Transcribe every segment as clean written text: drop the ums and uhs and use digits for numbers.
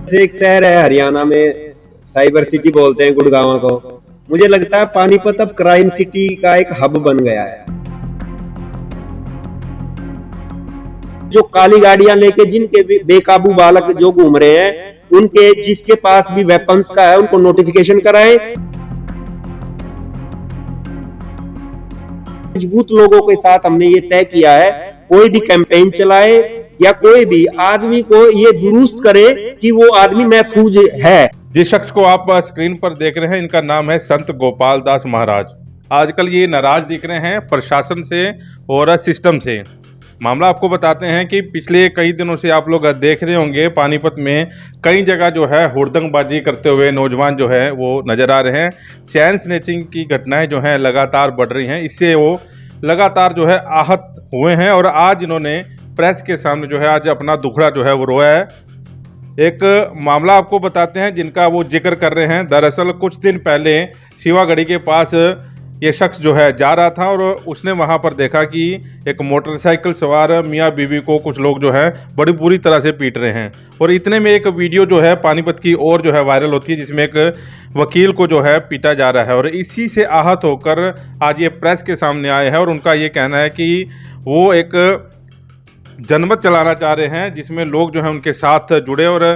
जैसे एक शहर है हरियाणा में, साइबर सिटी बोलते हैं गुड़गांव को। मुझे लगता है पानीपत अब क्राइम सिटी का एक हब बन गया है। जो काली गाड़ियां लेके जिनके बेकाबू बालक जो घूम रहे हैं, उनके जिसके पास भी वेपन्स का है उनको नोटिफिकेशन कराएं। मजबूत लोगों के साथ हमने ये तय किया है, कोई भी कैंपेन चलाए या कोई भी आदमी को ये दुरुस्त करे कि वो आदमी महफूज है। जिस शख्स को आप स्क्रीन पर देख रहे हैं, इनका नाम है संत गोपाल दास महाराज। आजकल ये नाराज दिख रहे हैं प्रशासन से और सिस्टम से। मामला आपको बताते हैं कि पिछले कई दिनों से आप लोग देख रहे होंगे पानीपत में कई जगह जो है हुड़दंगबाजी करते हुए नौजवान जो है वो नज़र आ रहे हैं। चैन स्नैचिंग की घटनाएं जो हैं लगातार बढ़ रही हैं, इससे वो लगातार जो है आहत हुए हैं और आज इन्होंने प्रेस के सामने जो है आज अपना दुखड़ा जो है वो रोया है। एक मामला आपको बताते हैं जिनका वो जिक्र कर रहे हैं। दरअसल कुछ दिन पहले शिवागढ़ी के पास ये शख्स जो है जा रहा था और उसने वहाँ पर देखा कि एक मोटरसाइकिल सवार मियाँ बीवी को कुछ लोग जो है बड़ी बुरी तरह से पीट रहे हैं। और इतने में एक वीडियो जो है पानीपत की ओर जो है वायरल होती है, जिसमें एक वकील को जो है पीटा जा रहा है और इसी से आहत होकर आज ये प्रेस के सामने आए हैं और उनका ये कहना है कि वो एक जनमत चलाना चाह रहे हैं जिसमें लोग जो है उनके साथ जुड़े और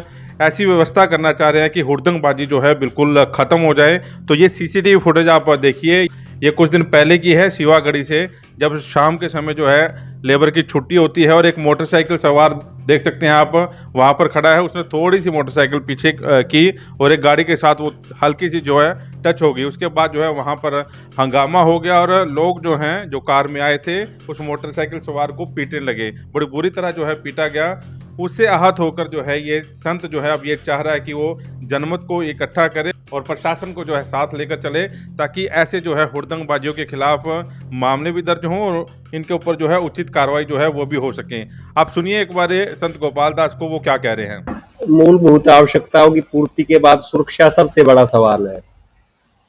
ऐसी व्यवस्था करना चाह रहे हैं कि हुड़दंगबाजी जो है बिल्कुल ख़त्म हो जाए। तो ये सीसीटीवी फुटेज आप देखिए, ये कुछ दिन पहले की है शिवागढ़ी से, जब शाम के समय जो है लेबर की छुट्टी होती है और एक मोटरसाइकिल सवार देख सकते हैं आप वहाँ पर खड़ा है। उसने थोड़ी सी मोटरसाइकिल पीछे की और एक गाड़ी के साथ वो हल्की सी जो है टच हो गई। उसके बाद जो है वहाँ पर हंगामा हो गया और लोग जो हैं जो कार में आए थे उस मोटरसाइकिल सवार को पीटने लगे, बड़ी बुरी तरह जो है पीटा गया। उससे आहत होकर जो है ये संत जो है अब ये चाह रहा है कि वो जनमत को इकट्ठा करे और प्रशासन को जो है साथ लेकर चले, ताकि ऐसे जो है हुड़दंगबाजियों के खिलाफ मामले भी दर्ज हों और इनके ऊपर जो है उचित कार्रवाई जो है वो भी हो सके। आप सुनिए एक बार संत गोपाल दास को वो क्या कह रहे हैं। मूलभूत आवश्यकताओं की पूर्ति के बाद सुरक्षा सबसे बड़ा सवाल है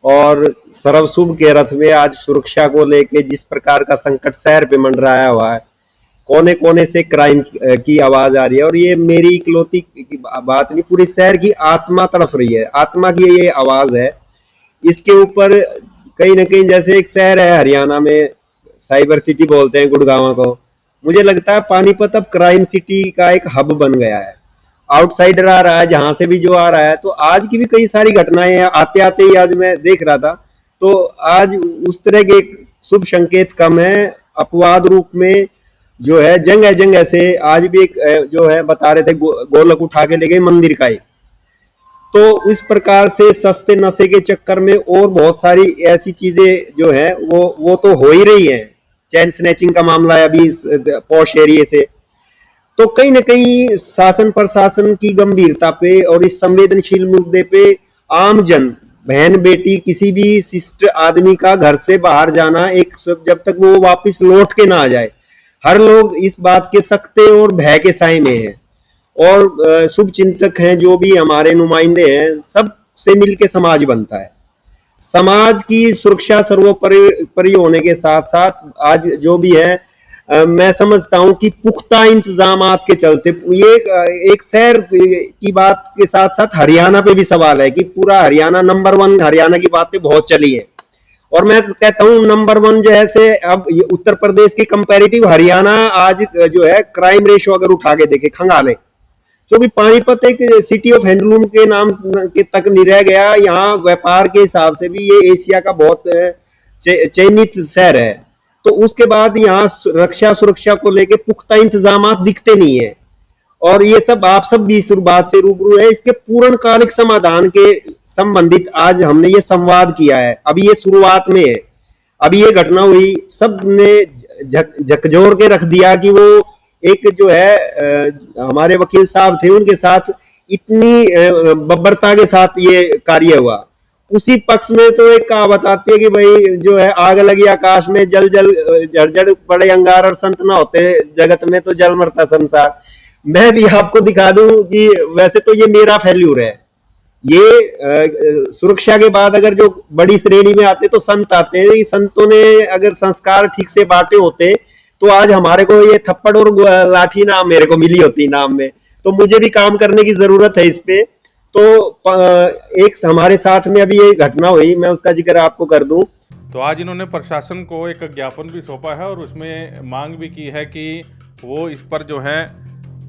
और सर्वशुभ के रथ में आज सुरक्षा को लेके जिस प्रकार का संकट शहर पे मंडराया हुआ है, कोने कोने से क्राइम की आवाज आ रही है और ये मेरी इकलौती की बात नहीं, पूरे शहर की आत्मा तड़फ रही है, आत्मा की ये आवाज है। इसके ऊपर कहीं ना कहीं जैसे एक शहर है हरियाणा में, साइबर सिटी बोलते हैं गुड़गांव को। मुझे लगता है पानीपत अब क्राइम सिटी का एक हब बन गया है। आउटसाइडर आ रहा है जहां से भी जो आ रहा है, तो आज की भी कई सारी घटनाएं हैं। आते आते ही आज मैं देख रहा था, तो आज उस तरह के शुभ संकेत कम है। अपवाद रूप में जो है जगह से आज भी एक जो है बता रहे थे गोलक उठा के ले गए मंदिर का ही। तो इस प्रकार से सस्ते नशे के चक्कर में और बहुत सारी ऐसी चीजें जो है वो तो हो ही रही है। चैन स्नैचिंग का मामला है अभी पॉश एरिया से। तो कहीं ना कहीं शासन प्रशासन की गंभीरता पे और इस संवेदनशील मुद्दे पे आम जन, बहन बेटी, किसी भी शिष्ट आदमी का घर से बाहर जाना एक जब तक वो वापस लौट के ना आ जाए, हर लोग इस बात के सकते और भय के साए में है। और शुभ चिंतक हैं जो भी हमारे नुमाइंदे हैं, सब से मिलके समाज बनता है। समाज की सुरक्षा सर्वोपरि होने के साथ साथ आज जो भी है मैं समझता हूं कि पुख्ता इंतजामात के चलते ये एक शहर की बात के साथ साथ हरियाणा पे भी सवाल है कि पूरा हरियाणा नंबर 1, हरियाणा की बातें बहुत चली है और मैं कहता हूं नंबर 1 जो है से अब उत्तर प्रदेश के कंपैरेटिव हरियाणा आज जो है क्राइम रेशो अगर उठा के देखे खंगाले, तो भी पानीपत एक सिटी ऑफ हैंडलूम के नाम के तक नहीं रह गया। यहाँ व्यापार के हिसाब से भी ये एशिया का बहुत चयनित शहर है। तो उसके बाद यहाँ रक्षा सुरक्षा को लेके पुख्ता इंतजाम दिखते नहीं है और ये सब आप सब भी इस बात से रूबरू है। इसके पूर्णकालिक समाधान के संबंधित आज हमने ये संवाद किया है। अभी ये शुरुआत में है, अभी ये घटना हुई, सब ने झकझोर के रख दिया कि वो एक जो है हमारे वकील साहब थे, उनके साथ इतनी बब्बरता के साथ ये कार्य हुआ। उसी पक्ष में तो एक कहावत आती है कि भाई जो है आग लगी आकाश में, जल जल झरझर पड़े अंगार और संत ना होते जगत में तो जल मरता संसार। मैं भी आपको दिखा दूं कि वैसे तो ये मेरा फेल्यूर है। ये सुरक्षा के बाद अगर जो बड़ी श्रेणी में आते तो संत आते हैं। संतों ने अगर संस्कार ठीक से बांटे होते तो आज हमारे को ये थप्पड़ और लाठी ना मेरे को मिली होती नाम में। तो मुझे भी काम करने की जरूरत है इस पे। तो एक हमारे साथ में अभी ये घटना हुई, मैं उसका जिक्र आपको कर दूं। तो आज इन्होंने प्रशासन को एक ज्ञापन भी सौंपा है और उसमें मांग भी की है कि वो इस पर जो है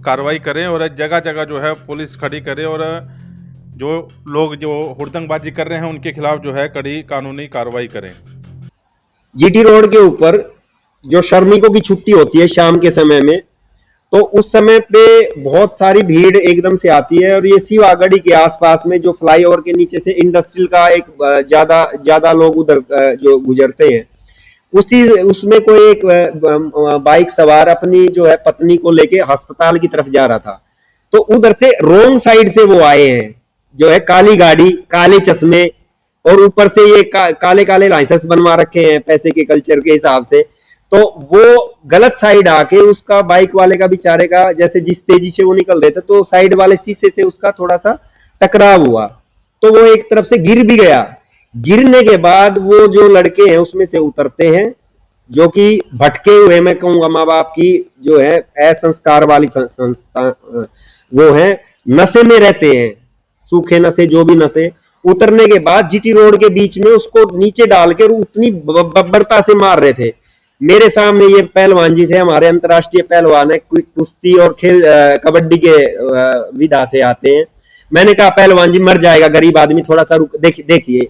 कार्रवाई करें और जगह जगह जो है पुलिस खड़ी करे और जो लोग जो हुड़दंगबाजी कर रहे हैं उनके खिलाफ जो है कड़ी कानूनी कार्रवाई करें। जीटी रोड के ऊपर जो श्रमिकों की छुट्टी होती है शाम के समय में, तो उस समय पे बहुत सारी भीड़ एकदम से आती है और ये शिवागढ़ी के आसपास में जो फ्लाईओवर के नीचे से इंडस्ट्रियल का एक ज्यादा लोग उधर जो गुजरते हैं, उसमें कोई एक बाइक सवार अपनी जो है पत्नी को लेके अस्पताल की तरफ जा रहा था। तो उधर से रोंग साइड से वो आए हैं, जो है काली गाड़ी, काले चश्मे और ऊपर से ये काले काले लाइसेंस बनवा रखे हैं पैसे के कल्चर के हिसाब से। तो वो गलत साइड आके उसका बाइक वाले का बेचारे का, जैसे जिस तेजी से वो निकल रहे थे तो साइड वाले शीशे से उसका थोड़ा सा टकराव हुआ, तो वो एक तरफ से गिर भी गया। गिरने के बाद वो जो लड़के हैं उसमें से उतरते हैं, जो कि भटके हुए, मैं कहूंगा माँ बाप की जो है असंस्कार वाली संस्था वो है, नशे में रहते हैं, सूखे नशे, जो भी नशे। उतरने के बाद जीटी रोड के बीच में उसको नीचे डाल के उतनी बर्बरता से मार रहे थे। मेरे सामने ये पहलवान जी थे, हमारे अंतर्राष्ट्रीय पहलवान है, कुश्ती और खेल कबड्डी के विधा से आते हैं। मैंने कहा पहलवान जी मर जाएगा गरीब आदमी, थोड़ा सा रुक देखिए।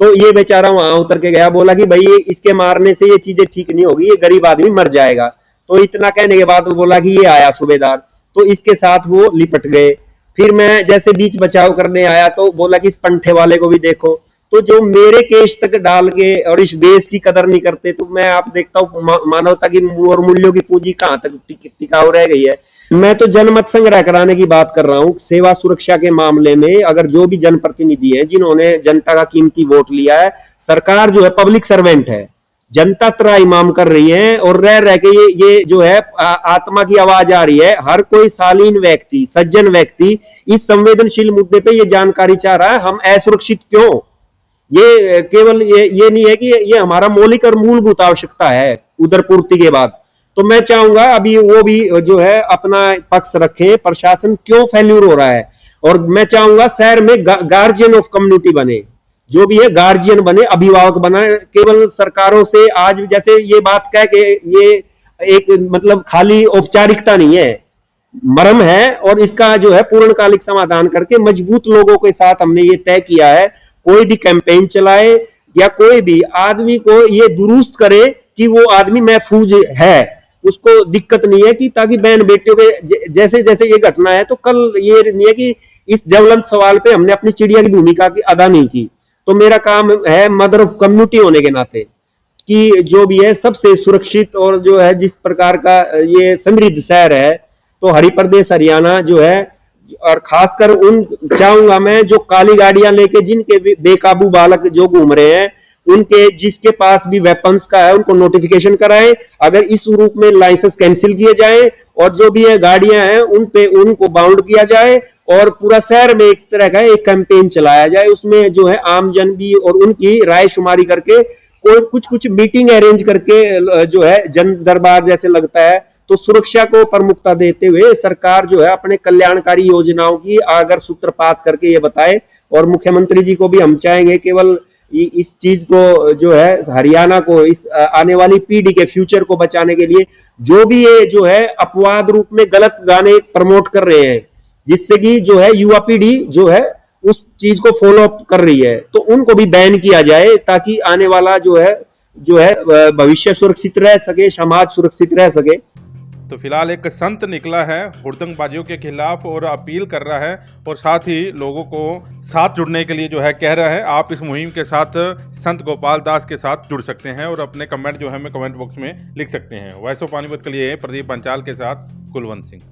तो ये बेचारा वहां उतर के गया, बोला कि भाई इसके मारने से ये चीजें ठीक नहीं होगी, ये गरीब आदमी मर जाएगा। तो इतना कहने के बाद वो बोला कि ये आया सूबेदार, तो इसके साथ वो लिपट गए। फिर मैं जैसे बीच बचाव करने आया तो बोला कि इस पंठे वाले को भी देखो। तो जो मेरे केश तक डाल के और इस देश की कदर नहीं करते, तो मैं आप देखता हूँ मानवता की और मूल्यों की पूंजी कहां तक टिकाऊ रह गई है। मैं तो जनमत संग्रह कराने की बात कर रहा हूँ। सेवा सुरक्षा के मामले में अगर जो भी जनप्रतिनिधि है जिन्होंने जनता का कीमती वोट लिया है, सरकार जो है पब्लिक सर्वेंट है, जनता त्राईमाम कर रही है और रह रह के ये जो है आत्मा की आवाज आ रही है। हर कोई शालीन व्यक्ति, सज्जन व्यक्ति इस संवेदनशील मुद्दे पे ये जानकारी चाह रहा है, हम असुरक्षित क्यों। ये केवल ये नहीं है कि ये हमारा मौलिक और मूलभूत आवश्यकता है उधर पूर्ति के बाद। तो मैं चाहूंगा अभी वो भी जो है अपना पक्ष रखे, प्रशासन क्यों फेल्यूर हो रहा है। और मैं चाहूंगा शहर में गार्जियन ऑफ कम्युनिटी बने, जो भी है गार्जियन बने, अभिभावक बना। केवल सरकारों से आज जैसे ये बात कह के ये एक मतलब खाली औपचारिकता नहीं है, मर्म है। और इसका जो है पूर्णकालिक समाधान करके मजबूत लोगों के साथ हमने ये तय किया है, कोई भी कैंपेन चलाए या कोई भी आदमी को ये दुरुस्त करे कि वो आदमी महफूज है, उसको दिक्कत नहीं है। कि ताकि बहन बेटियों के जैसे जैसे ये घटना है, तो कल ये नहीं है कि इस ज्वलंत सवाल पे हमने अपनी चिड़िया की भूमिका की अदा नहीं की। तो मेरा काम है मदर ऑफ कम्युनिटी होने के नाते कि जो भी है सबसे सुरक्षित और जो है जिस प्रकार का ये समृद्ध शहर है, तो हरिप्रदेश हरियाणा जो है, और खासकर उन चाहूंगा मैं जो काली गाड़ियां लेके जिनके बेकाबू बालक जो घूम रहे हैं, उनके जिसके पास भी वेपन्स का है उनको नोटिफिकेशन कराएं। अगर इस रूप में लाइसेंस कैंसिल किए जाए और जो भी है गाड़ियां हैं उन पे उनको बाउंड किया जाए और पूरा शहर में एक तरह का एक कैंपेन चलाया जाए। उसमें जो है आमजन भी और उनकी राय शुमारी करके कोई कुछ मीटिंग अरेंज करके जो है जन दरबार जैसे लगता है। तो सुरक्षा को प्रमुखता देते हुए सरकार जो है अपने कल्याणकारी योजनाओं की अगर सूत्रपात करके ये बताए। और मुख्यमंत्री जी को भी हम चाहेंगे केवल इस चीज को जो है हरियाणा को, इस आने वाली पीढ़ी के फ्यूचर को बचाने के लिए जो भी ये जो है अपवाद रूप में गलत गाने प्रमोट कर रहे हैं, जिससे कि जो है युवा पीढ़ी जो है उस चीज को फॉलो अप कर रही है, तो उनको भी बैन किया जाए ताकि आने वाला जो है भविष्य सुरक्षित रह सके, समाज सुरक्षित रह सके। तो फिलहाल एक संत निकला है हुड़दंगबाजियों के खिलाफ और अपील कर रहा है और साथ ही लोगों को साथ जुड़ने के लिए जो है कह रहा है आप इस मुहिम के साथ संत गोपाल दास के साथ जुड़ सकते हैं और अपने कमेंट जो है हमें कमेंट बॉक्स में लिख सकते हैं। वॉइस ऑफ पानीपत के लिए प्रदीप पंचाल के साथ कुलवंत सिंह।